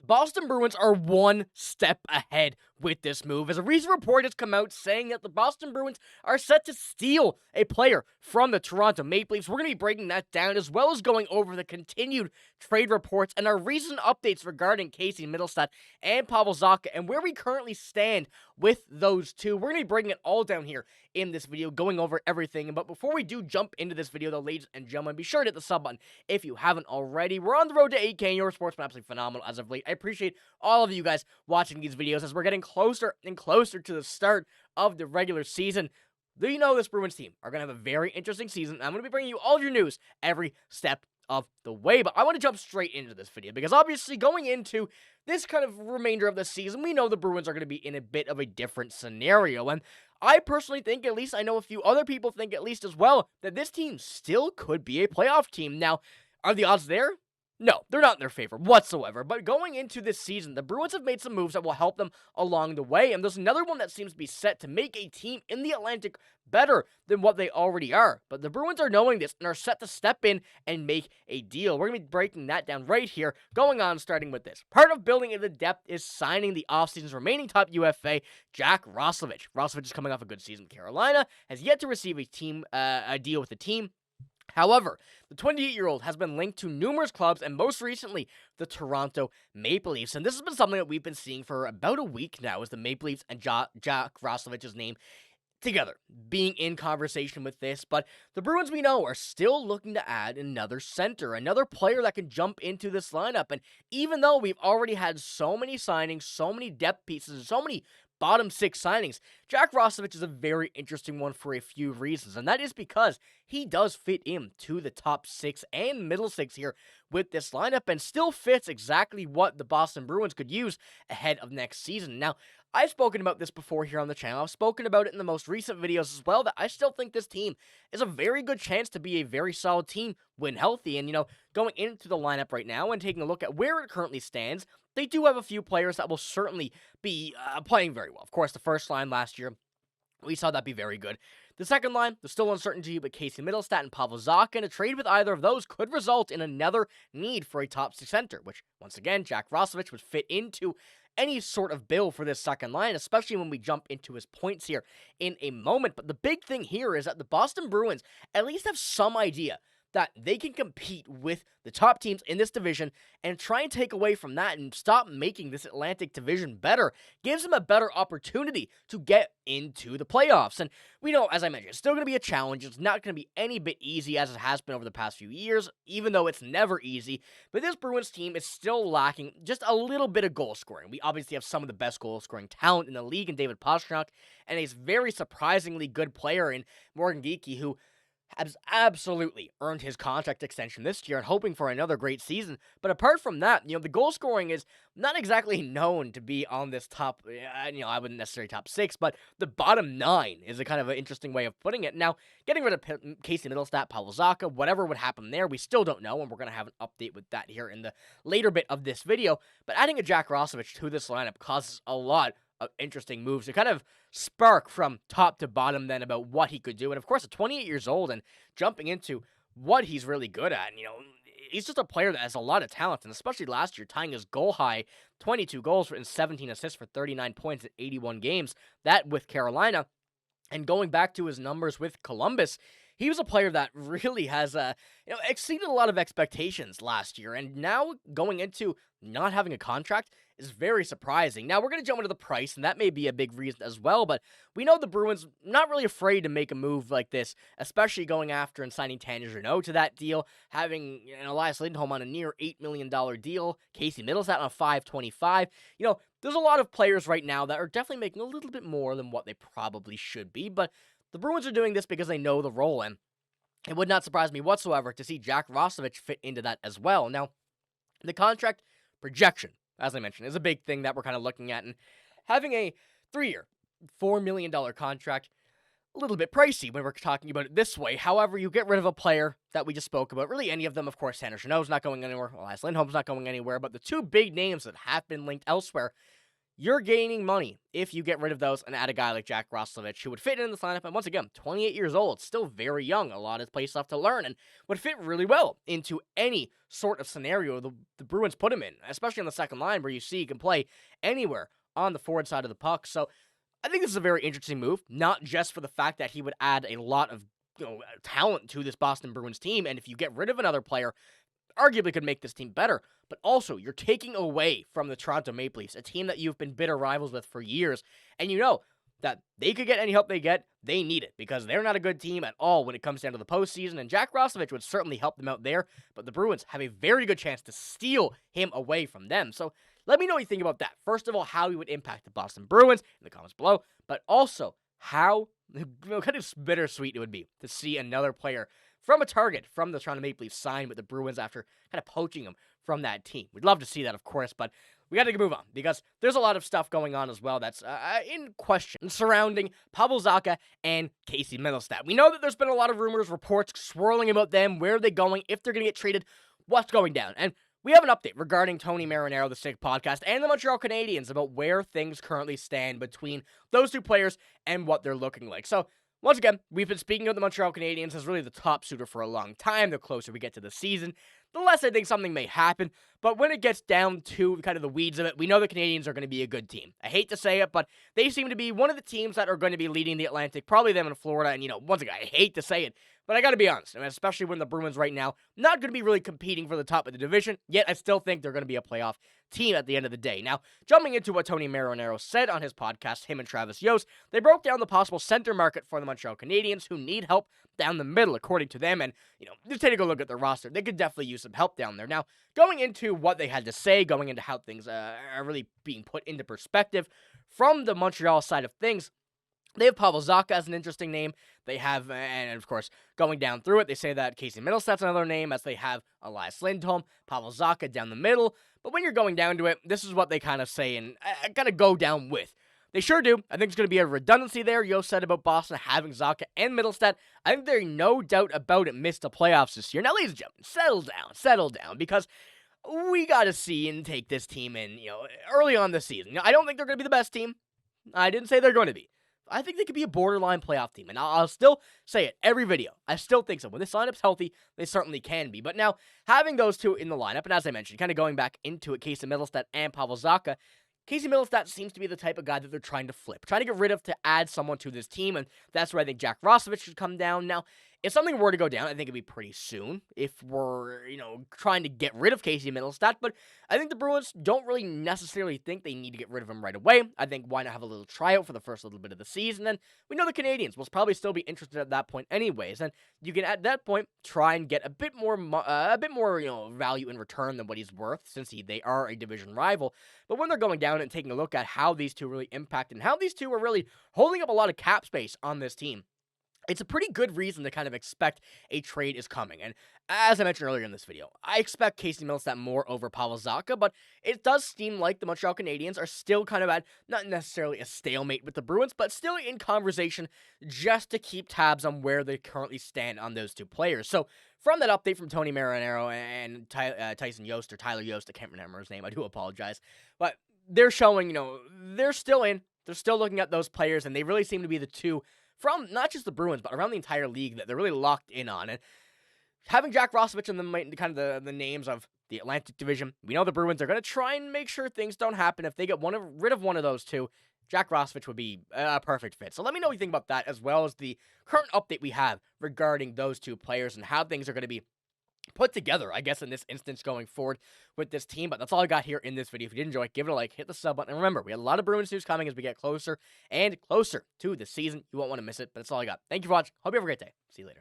Boston Bruins are one step ahead with this move, as a recent report has come out saying that the Boston Bruins are set to steal a player from the Toronto Maple Leafs. We're going to be breaking that down, as well as going over the continued trade reports and our recent updates regarding Casey Mittelstadt and Pavel Zacha, and where we currently stand with those two. We're going to be breaking it all down here in this video, going over everything. But before we do jump into this video, though, ladies and gentlemen, be sure to hit the sub button if you haven't already. We're on the road to 8K, and your sport's been absolutely phenomenal as of late. I appreciate all of you guys watching these videos as we're getting closer and closer to the start of the regular season. Do you know this Bruins team are going to have a very interesting season? I'm going to be bringing you all of your news every step of the way, but I want to jump straight into this video because obviously going into this kind of remainder of the season, we know the Bruins are going to be in a bit of a different scenario, and I personally think, at least I know a few other people think at least as well, that this team still could be a playoff team. Now, are the odds there? No, they're not in their favor whatsoever, but going into this season, the Bruins have made some moves that will help them along the way, and there's another one that seems to be set to make a team in the Atlantic better than what they already are. But the Bruins are knowing this and are set to step in and make a deal. We're going to be breaking that down right here, going on starting with this. Part of building in the depth is signing the offseason's remaining top UFA, Jack Roslovic. Roslovic is coming off a good season. Carolina has yet to receive a deal with the team. However, the 28-year-old has been linked to numerous clubs, and most recently, the Toronto Maple Leafs. And this has been something that we've been seeing for about a week now, as the Maple Leafs and Jack Roslovic's name together being in conversation with this. But the Bruins, we know, are still looking to add another center, another player that can jump into this lineup. And even though we've already had so many signings, so many depth pieces, and so many bottom six signings, Jack Roslovic is a very interesting one for a few reasons, and that is because he does fit into the top six and middle six here with this lineup and still fits exactly what the Boston Bruins could use ahead of next season. Now, I've spoken about this before here on the channel. I've spoken about it in the most recent videos as well, that I still think this team is a very good chance to be a very solid team when healthy. And, going into the lineup right now and taking a look at where it currently stands, they do have a few players that will certainly be playing very well. Of course, the first line last year, we saw that be very good. The second line, there's still uncertainty, but Casey Mittelstadt and Pavel Zacha, and a trade with either of those could result in another need for a top six center, which, once again, Jack Roslovic would fit into any sort of bill for this second line, especially when we jump into his points here in a moment. But the big thing here is that the Boston Bruins at least have some idea that they can compete with the top teams in this division and try and take away from that and stop making this Atlantic division better. Gives them a better opportunity to get into the playoffs. And we know, as I mentioned, it's still going to be a challenge. It's not going to be any bit easy as it has been over the past few years, even though it's never easy. But this Bruins team is still lacking just a little bit of goal scoring. We obviously have some of the best goal scoring talent in the league in David Pastrnak, and a very surprisingly good player in Morgan Geekie, who has absolutely earned his contract extension this year and hoping for another great season. But apart from that, the goal scoring is not exactly known to be on this top, I wouldn't necessarily top six, but the bottom nine is a kind of an interesting way of putting it. Now, getting rid of Casey Mittelstadt, Pavel Zacha, whatever would happen there, we still don't know, and we're going to have an update with that here in the later bit of this video. But adding a Jack Roslovic to this lineup causes a lot of interesting moves to kind of spark from top to bottom then about what he could do. And of course, at 28 years old and jumping into what he's really good at, he's just a player that has a lot of talent, and especially last year, tying his goal high, 22 goals and 17 assists for 39 points in 81 games, that with Carolina. And going back to his numbers with Columbus, he was a player that really has exceeded a lot of expectations last year, and now going into not having a contract is very surprising. Now, we're going to jump into the price, and that may be a big reason as well, but we know the Bruins not really afraid to make a move like this, especially going after and signing Tanner Jeannot to that deal, having Elias Lindholm on a near $8 million deal, Casey Mittelstadt on a $525. There's a lot of players right now that are definitely making a little bit more than what they probably should be, but the Bruins are doing this because they know the role, and it would not surprise me whatsoever to see Jack Roslovic fit into that as well. Now, the contract projection, as I mentioned, is a big thing that we're kind of looking at, and having a 3-year, $4 million contract, a little bit pricey when we're talking about it this way. However, you get rid of a player that we just spoke about, really any of them. Of course, Tanner Jeannot's not going anywhere, Elias Lindholm's not going anywhere, but the two big names that have been linked elsewhere, you're gaining money if you get rid of those and add a guy like Jack Roslovic, who would fit in this lineup. And once again, 28 years old, still very young, a lot of play stuff to learn, and would fit really well into any sort of scenario the Bruins put him in, especially on the second line where you see he can play anywhere on the forward side of the puck. So I think this is a very interesting move, not just for the fact that he would add a lot of talent to this Boston Bruins team, and if you get rid of another player, arguably could make this team better, but also you're taking away from the Toronto Maple Leafs, a team that you've been bitter rivals with for years, and you know that they could get any help they get, they need it, because they're not a good team at all when it comes down to the postseason, and Jack Roslovic would certainly help them out there, but the Bruins have a very good chance to steal him away from them. So let me know what you think about that. First of all, how he would impact the Boston Bruins in the comments below, but also how kind of bittersweet it would be to see another player from a target from the Toronto Maple Leafs sign with the Bruins after kind of poaching him from that team. We'd love to see that, of course, but we got to move on because there's a lot of stuff going on as well that's in question surrounding Pavel Zacha and Casey Mittelstadt. We know that there's been a lot of rumors, reports swirling about them, where are they going, if they're going to get traded, what's going down. And we have an update regarding Tony Marinaro, the Stick Podcast, and the Montreal Canadiens about where things currently stand between those two players and what they're looking like. So, once again, we've been speaking of the Montreal Canadiens as really the top suitor for a long time. The closer we get to the season, the less I think something may happen. But when it gets down to kind of the weeds of it, we know the Canadiens are going to be a good team. I hate to say it, but they seem to be one of the teams that are going to be leading the Atlantic, probably them in Florida. And, once again, I hate to say it, but I got to be honest, especially when the Bruins right now, not going to be really competing for the top of the division, yet I still think they're going to be a playoff team at the end of the day. Now, jumping into what Tony Marinaro said on his podcast, him and Travis Yost, they broke down the possible center market for the Montreal Canadiens who need help down the middle, according to them, and, just taking a look at their roster, they could definitely use some help down there. Now, going into what they had to say, going into how things are really being put into perspective from the Montreal side of things, they have Pavel Zacha as an interesting name. They have, and of course, going down through it, they say that Casey Mittelstadt's another name, as they have Elias Lindholm, Pavel Zacha down the middle. But when you're going down to it, this is what they kind of say and kind of go down with. They sure do. I think there's going to be a redundancy there. Yo said about Boston having Zacha and Mittelstadt. I think there's no doubt about it missed the playoffs this year. Now, ladies and gentlemen, settle down, because we got to see and take this team in, early on this season. I don't think they're going to be the best team. I didn't say they're going to be. I think they could be a borderline playoff team, and I'll still say it every video. I still think so. When this lineup's healthy, they certainly can be. But now, having those two in the lineup, and as I mentioned, kind of going back into it, Casey Mittelstadt and Pavel Zacha, Casey Mittelstadt seems to be the type of guy that they're trying to flip, trying to get rid of to add someone to this team, and that's where I think Jack Roslovic should come down. Now, if something were to go down, I think it'd be pretty soon if we're, trying to get rid of Casey Mittelstadt, but I think the Bruins don't really necessarily think they need to get rid of him right away. I think why not have a little tryout for the first little bit of the season, and we know the Canadiens will probably still be interested at that point anyways, and you can at that point try and get a bit more value in return than what he's worth, since they are a division rival. But when they're going down and taking a look at how these two really impact and how these two are really holding up a lot of cap space on this team, it's a pretty good reason to kind of expect a trade is coming. And as I mentioned earlier in this video, I expect Casey Mittelstadt more over Pavel Zacha, but it does seem like the Montreal Canadiens are still kind of at, not necessarily a stalemate with the Bruins, but still in conversation just to keep tabs on where they currently stand on those two players. So from that update from Tony Marinaro and Tyson Yost, or Tyler Yost, I can't remember his name, I do apologize, but they're showing, they're still looking at those players, and they really seem to be the two from not just the Bruins, but around the entire league that they're really locked in on. And having Jack Roslovic in the names of the Atlantic Division, we know the Bruins are going to try and make sure things don't happen. If they get rid of one of those two, Jack Roslovic would be a perfect fit. So let me know what you think about that, as well as the current update we have regarding those two players and how things are going to be put together, I guess, in this instance going forward with this team. But that's all I got here in this video. If you did enjoy, give it a like, hit the sub button, and remember, we have a lot of Bruins news coming as we get closer and closer to the season. You won't want to miss it, but that's all I got. Thank you for watching. Hope you have a great day. See you later.